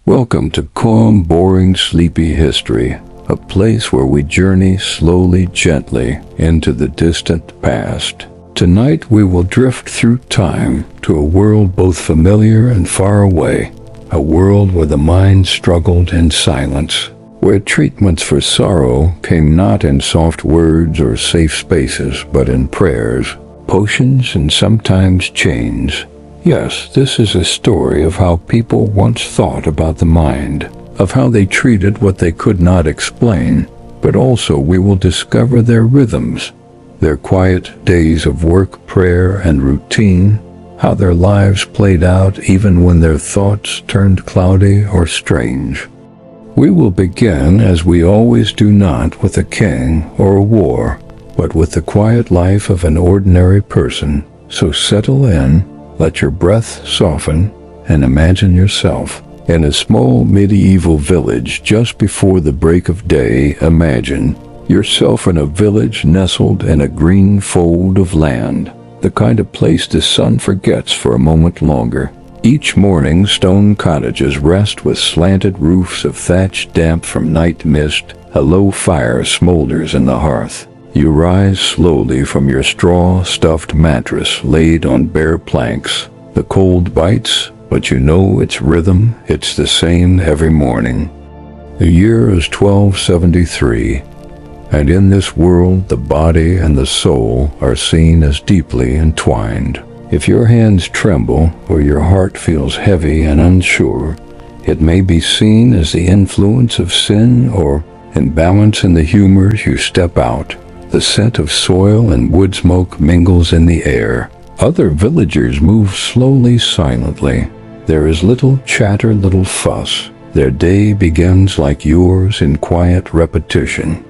Welcome to Calm, Boring, Sleepy History, a place where we journey slowly, gently into the distant past. Tonight we will drift through time to a world both familiar and far away, a world where the mind struggled in silence, where treatments for sorrow came not in soft words or safe spaces, but in prayers, potions, and sometimes chains. Yes, this is a story of how people once thought about the mind, of how they treated what they could not explain, but also we will discover their rhythms, their quiet days of work, prayer, and routine, how their lives played out even when their thoughts turned cloudy or strange. We will begin, as we always do, not with a king or a war, but with the quiet life of an ordinary person. So settle in, let your breath soften, and imagine yourself in a small medieval village just before the break of day. Imagine yourself in a village nestled in a green fold of land, the kind of place the sun forgets for a moment longer. Each morning, stone cottages rest with slanted roofs of thatch damp from night mist. A low fire smolders in the hearth. You rise slowly from your straw-stuffed mattress laid on bare planks. The cold bites, but you know its rhythm. It's the same every morning. The year is 1273, and in this world the body and the soul are seen as deeply entwined. If your hands tremble or your heart feels heavy and unsure, it may be seen as the influence of sin or imbalance in the humors you step out. The scent of soil and wood smoke mingles in the air. Other villagers move slowly, silently. There is little chatter, little fuss. Their day begins like yours in quiet repetition.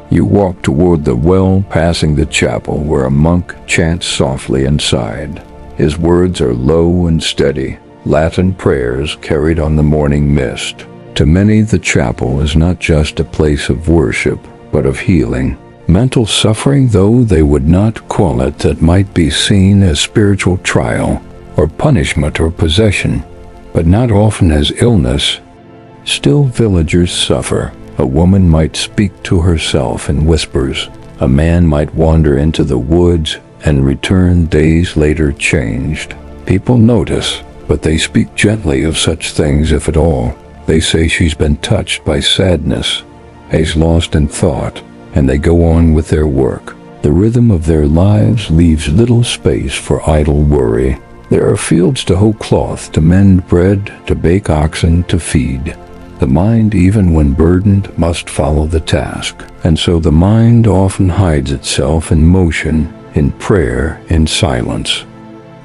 You walk toward the well, passing the chapel where a monk chants softly inside. His words are low and steady, Latin prayers carried on the morning mist. To many, the chapel is not just a place of worship, but of healing. Mental suffering, though they would not call it, that might be seen as spiritual trial, or punishment or possession, but not often as illness. Still, villagers suffer. A woman might speak to herself in whispers. A man might wander into the woods and return days later changed. People notice, but they speak gently of such things, if at all. They say she's been touched by sadness, he's lost in thought, and they go on with their work. The rhythm of their lives leaves little space for idle worry. There are fields to hoe cloth, to mend bread, to bake oxen, to feed. The mind, even when burdened, must follow the task. And so the mind often hides itself in motion, in prayer, in silence.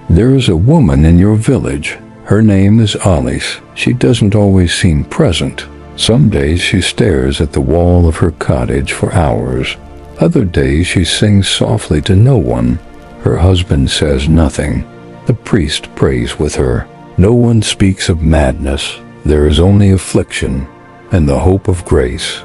There is a woman in your village. Her name is Alice. She doesn't always seem present. Some days she stares at the wall of her cottage for hours. Other days she sings softly to no one. Her husband says nothing. The priest prays with her. No one speaks of madness. There is only affliction and the hope of grace.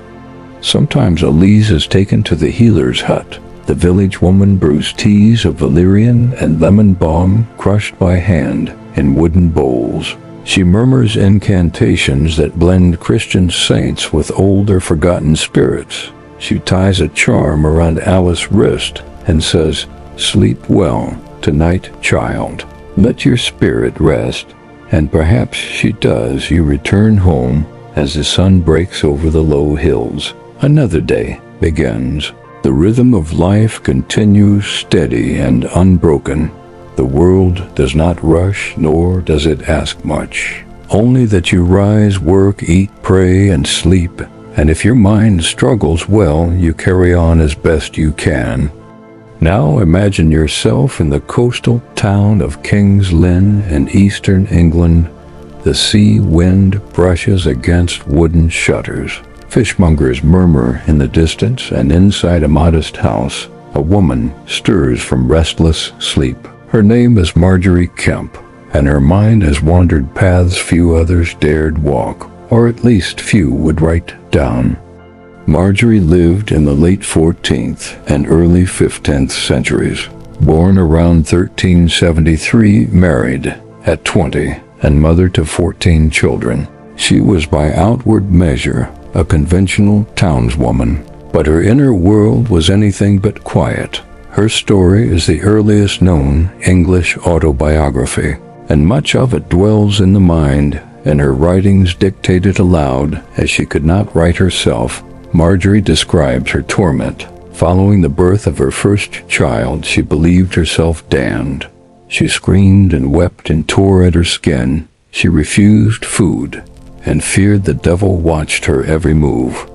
Sometimes Elise is taken to the healer's hut. The village woman brews teas of valerian and lemon balm crushed by hand in wooden bowls. She murmurs incantations that blend Christian saints with older forgotten spirits. She ties a charm around Alice's wrist and says, "Sleep well tonight, child. Let your spirit rest." And perhaps she does. You return home as the sun breaks over the low hills. Another day begins. The rhythm of life continues steady and unbroken. The world does not rush, nor does it ask much. Only that you rise, work, eat, pray, and sleep. And if your mind struggles, well, you carry on as best you can. Now imagine yourself in the coastal town of King's Lynn in eastern England. The sea wind brushes against wooden shutters. Fishmongers murmur in the distance, and inside a modest house, a woman stirs from restless sleep. Her name is Margery Kempe, and her mind has wandered paths few others dared walk, or at least few would write down. Margery lived in the late 14th and early 15th centuries. Born around 1373, married at 20, and mother to 14 children. She was by outward measure a conventional townswoman, but her inner world was anything but quiet. Her story is the earliest known English autobiography, and much of it dwells in the mind, and her writings dictated aloud as she could not write herself. Margery describes her torment. Following the birth of her first child, she believed herself damned. She screamed and wept and tore at her skin. She refused food and feared the devil watched her every move.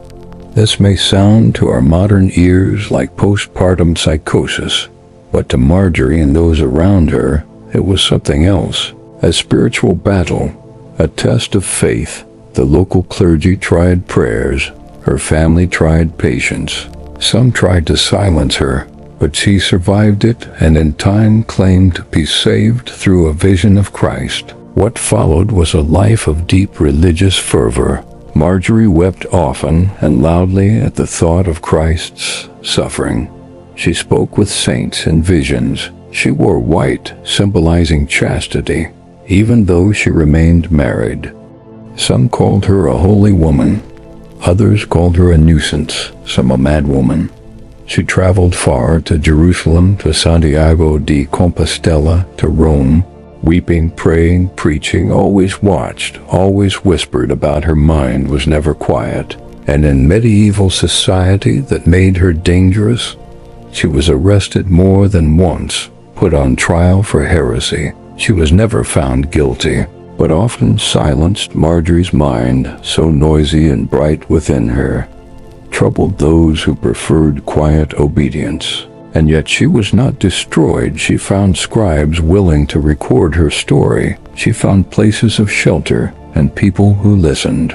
This may sound to our modern ears like postpartum psychosis, but to Margery and those around her, it was something else. A spiritual battle, a test of faith. The local clergy tried prayers. Her family tried patience. Some tried to silence her, but she survived it and in time claimed to be saved through a vision of Christ. What followed was a life of deep religious fervor. Margery wept often and loudly at the thought of Christ's suffering. She spoke with saints in visions. She wore white, symbolizing chastity, even though she remained married. Some called her a holy woman. Others called her a nuisance, some a madwoman. She traveled far, to Jerusalem, to Santiago de Compostela, to Rome, weeping, praying, preaching, always watched, always whispered about her mind was never quiet. And in medieval society that made her dangerous, she was arrested more than once, put on trial for heresy. She was never found guilty, but often silenced. Margery's mind, so noisy and bright within her, troubled those who preferred quiet obedience. And yet she was not destroyed. She found scribes willing to record her story. She found places of shelter and people who listened.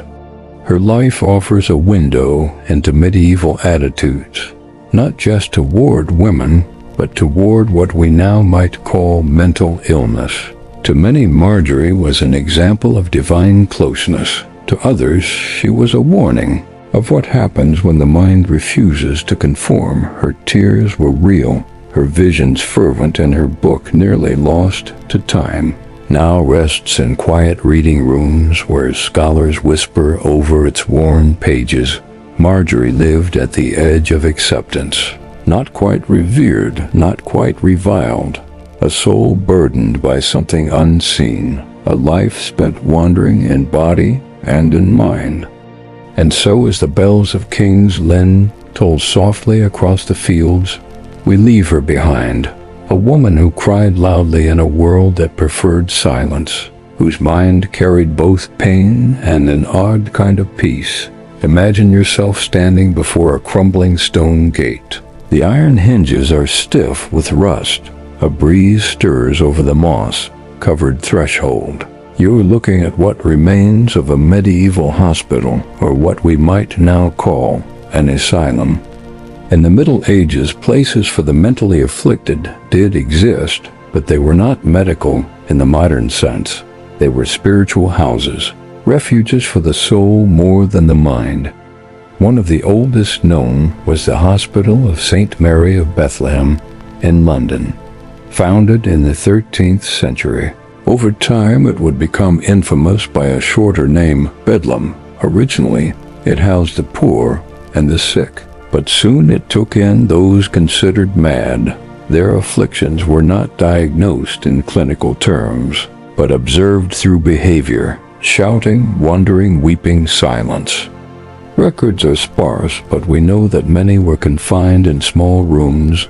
Her life offers a window into medieval attitudes, not just toward women, but toward what we now might call mental illness. To many, Margery was an example of divine closeness. To others, she was a warning of what happens when the mind refuses to conform. Her tears were real, her visions fervent, and her book, nearly lost to time, now rests in quiet reading rooms where scholars whisper over its worn pages. Margery lived at the edge of acceptance, not quite revered, not quite reviled, a soul burdened by something unseen, a life spent wandering in body and in mind. And so as the bells of King's Lynn tolled softly across the fields, we leave her behind, a woman who cried loudly in a world that preferred silence, whose mind carried both pain and an odd kind of peace. Imagine yourself standing before a crumbling stone gate. The iron hinges are stiff with rust. A breeze stirs over the moss-covered threshold. You're looking at what remains of a medieval hospital, or what we might now call an asylum. In the Middle Ages, places for the mentally afflicted did exist, but they were not medical in the modern sense. They were spiritual houses, refuges for the soul more than the mind. One of the oldest known was the Hospital of St. Mary of Bethlehem in London, founded in the 13th century. Over time, it would become infamous by a shorter name, Bedlam. Originally, it housed the poor and the sick, but soon it took in those considered mad. Their afflictions were not diagnosed in clinical terms, but observed through behavior, shouting, wondering, weeping, silence. Records are sparse, but we know that many were confined in small rooms,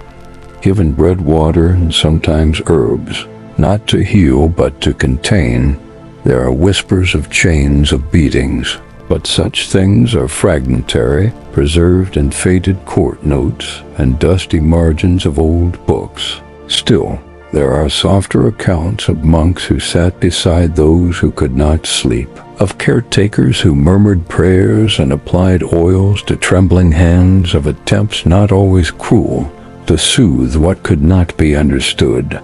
given bread, water, and sometimes herbs, not to heal but to contain. There are whispers of chains of beatings, but such things are fragmentary, preserved in faded court notes and dusty margins of old books. Still, there are softer accounts of monks who sat beside those who could not sleep, of caretakers who murmured prayers and applied oils to trembling hands, of attempts not always cruel to soothe what could not be understood.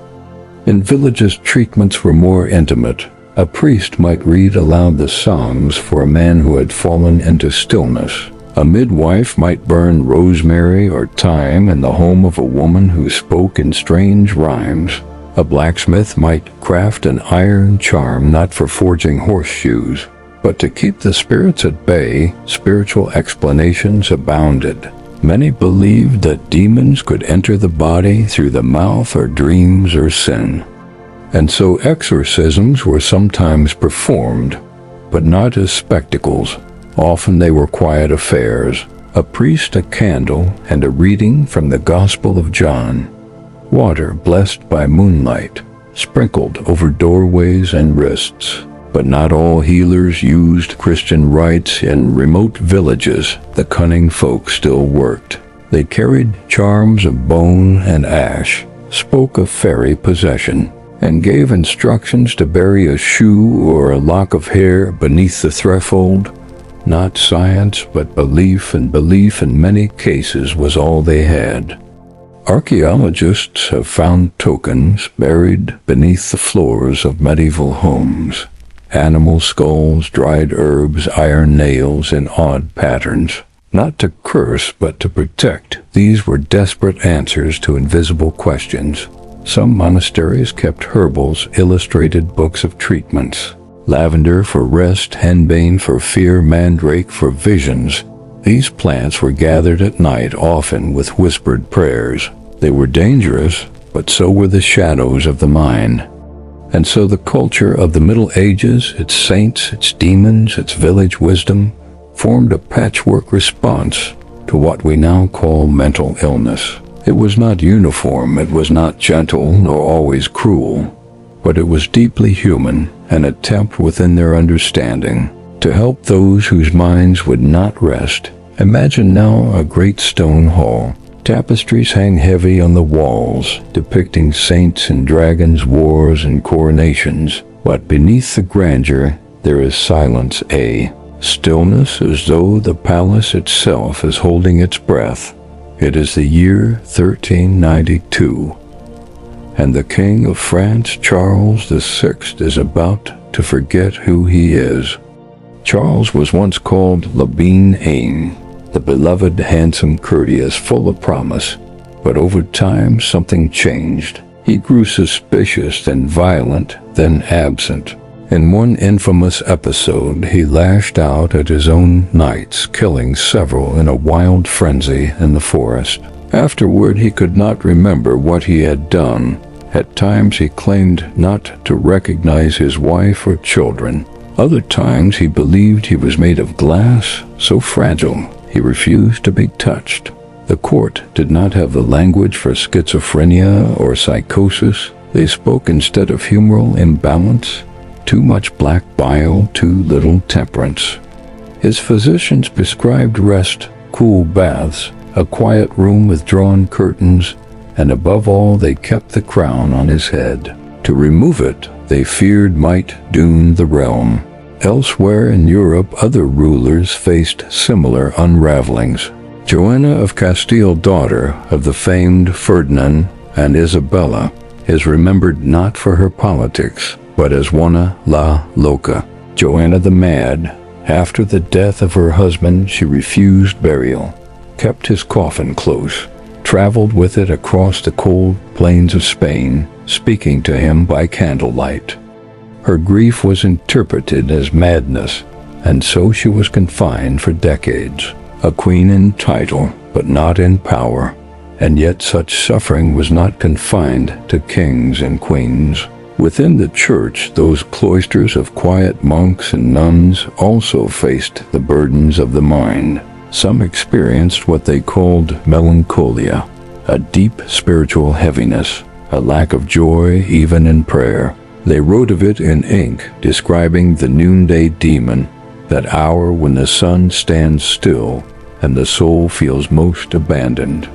In villages, treatments were more intimate. A priest might read aloud the Psalms for a man who had fallen into stillness. A midwife might burn rosemary or thyme in the home of a woman who spoke in strange rhymes. A blacksmith might craft an iron charm not for forging horseshoes, But to keep the spirits at bay, spiritual explanations abounded. Many believed that demons could enter the body through the mouth or dreams or sin. And so exorcisms were sometimes performed, but not as spectacles. Often they were quiet affairs, a priest, a candle, and a reading from the Gospel of John. Water blessed by moonlight, sprinkled over doorways and wrists. But not all healers used Christian rites. In remote villages, the cunning folk still worked. They carried charms of bone and ash, spoke of fairy possession, and gave instructions to bury a shoe or a lock of hair beneath the threshold. Not science, but belief, and belief in many cases was all they had. Archaeologists have found tokens buried beneath the floors of medieval homes. Animal skulls, dried herbs, iron nails in odd patterns. Not to curse, but to protect. These were desperate answers to invisible questions. Some monasteries kept herbals, illustrated books of treatments. Lavender for rest, henbane for fear, mandrake for visions. These plants were gathered at night, often with whispered prayers. They were dangerous, but so were the shadows of the mind. And so the culture of the Middle Ages, its saints, its demons, its village wisdom, formed a patchwork response to what we now call mental illness. It was not uniform, it was not gentle, nor always cruel, but it was deeply human, an attempt within their understanding to help those whose minds would not rest. Imagine now a great stone hall. Tapestries hang heavy on the walls, depicting saints and dragons, wars and coronations. But beneath the grandeur, there is silence, a stillness, as though the palace itself is holding its breath. It is the year 1392, and the King of France, Charles VI, is about to forget who he is. Charles was once called Le Bien-Aimé, the beloved, handsome, courteous, full of promise. But over time, something changed. He grew suspicious, then violent, then absent. In one infamous episode, he lashed out at his own knights, killing several in a wild frenzy in the forest. Afterward, he could not remember what he had done. At times, he claimed not to recognize his wife or children. Other times, he believed he was made of glass, so fragile he refused to be touched. The court did not have the language for schizophrenia or psychosis. They spoke instead of humoral imbalance, too much black bile, too little temperance. His physicians prescribed rest, cool baths, a quiet room with drawn curtains, and above all they kept the crown on his head. To remove it, they feared might doom the realm. Elsewhere in Europe, other rulers faced similar unravelings. Joanna of Castile, daughter of the famed Ferdinand and Isabella, is remembered not for her politics, but as Juana la Loca, Joanna the Mad. After the death of her husband, she refused burial, kept his coffin close, traveled with it across the cold plains of Spain, speaking to him by candlelight. Her grief was interpreted as madness, and so she was confined for decades. A queen in title, but not in power. And yet such suffering was not confined to kings and queens. Within the church, those cloisters of quiet monks and nuns also faced the burdens of the mind. Some experienced what they called melancholia, a deep spiritual heaviness, a lack of joy even in prayer. They wrote of it in ink, describing the noonday demon, that hour when the sun stands still and the soul feels most abandoned.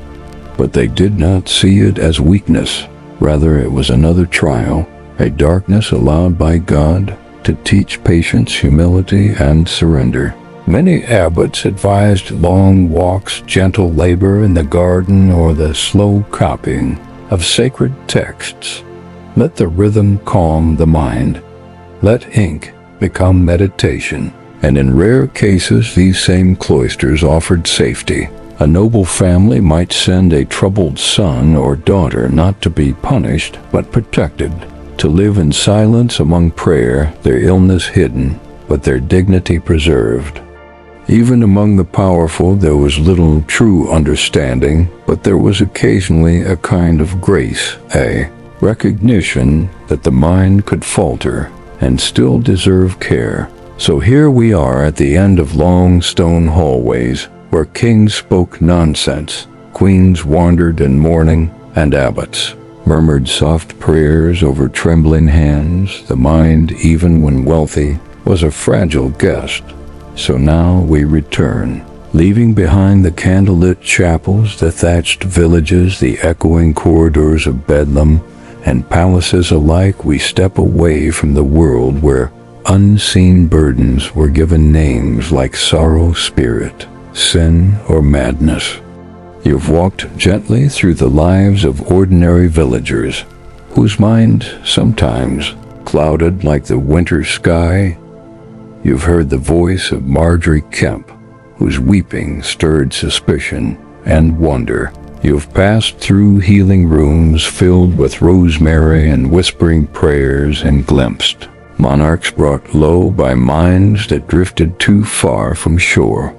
But they did not see it as weakness. Rather, it was another trial, a darkness allowed by God to teach patience, humility, and surrender. Many abbots advised long walks, gentle labor in the garden, or the slow copying of sacred texts. Let the rhythm calm the mind. Let ink become meditation. And in rare cases, these same cloisters offered safety. A noble family might send a troubled son or daughter not to be punished, but protected, to live in silence among prayer, their illness hidden but their dignity preserved. Even among the powerful there was little true understanding, but there was occasionally a kind of grace, a recognition that the mind could falter and still deserve care. So here we are at the end of long stone hallways, where kings spoke nonsense, queens wandered in mourning, and abbots murmured soft prayers over trembling hands. The mind, even when wealthy, was a fragile guest. So now we return, leaving behind the candlelit chapels, the thatched villages, the echoing corridors of Bedlam, and palaces alike. We step away from the world where unseen burdens were given names like sorrow, spirit, sin, or madness. You've walked gently through the lives of ordinary villagers, whose mind sometimes clouded like the winter sky. You've heard the voice of Margery Kempe, whose weeping stirred suspicion and wonder. You've passed through healing rooms filled with rosemary and whispering prayers, and glimpsed monarchs brought low by minds that drifted too far from shore.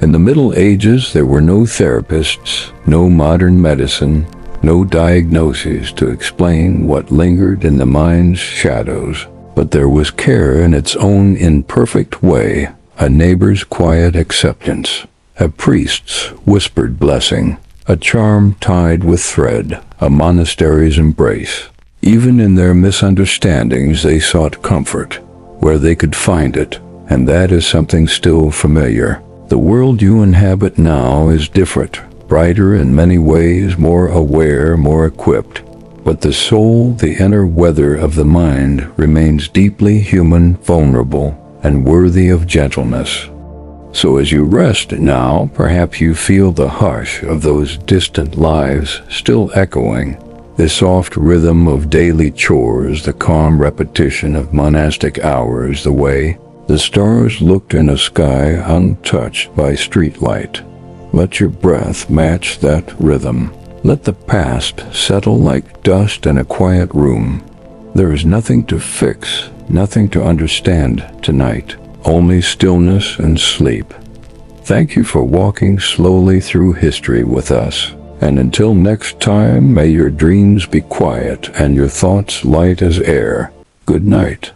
In the Middle Ages, there were no therapists, no modern medicine, no diagnoses to explain what lingered in the mind's shadows. But there was care in its own imperfect way, a neighbor's quiet acceptance, a priest's whispered blessing, a charm tied with thread, a monastery's embrace. Even in their misunderstandings, they sought comfort where they could find it, and that is something still familiar. The world you inhabit now is different, brighter in many ways, more aware, more equipped. But the soul, the inner weather of the mind, remains deeply human, vulnerable, and worthy of gentleness. So as you rest now, perhaps you feel the hush of those distant lives still echoing, the soft rhythm of daily chores, the calm repetition of monastic hours, the way the stars looked in a sky untouched by streetlight. Let your breath match that rhythm. Let the past settle like dust in a quiet room. There is nothing to fix, nothing to understand tonight, only stillness and sleep. Thank you for walking slowly through history with us. And until next time, may your dreams be quiet and your thoughts light as air. Good night.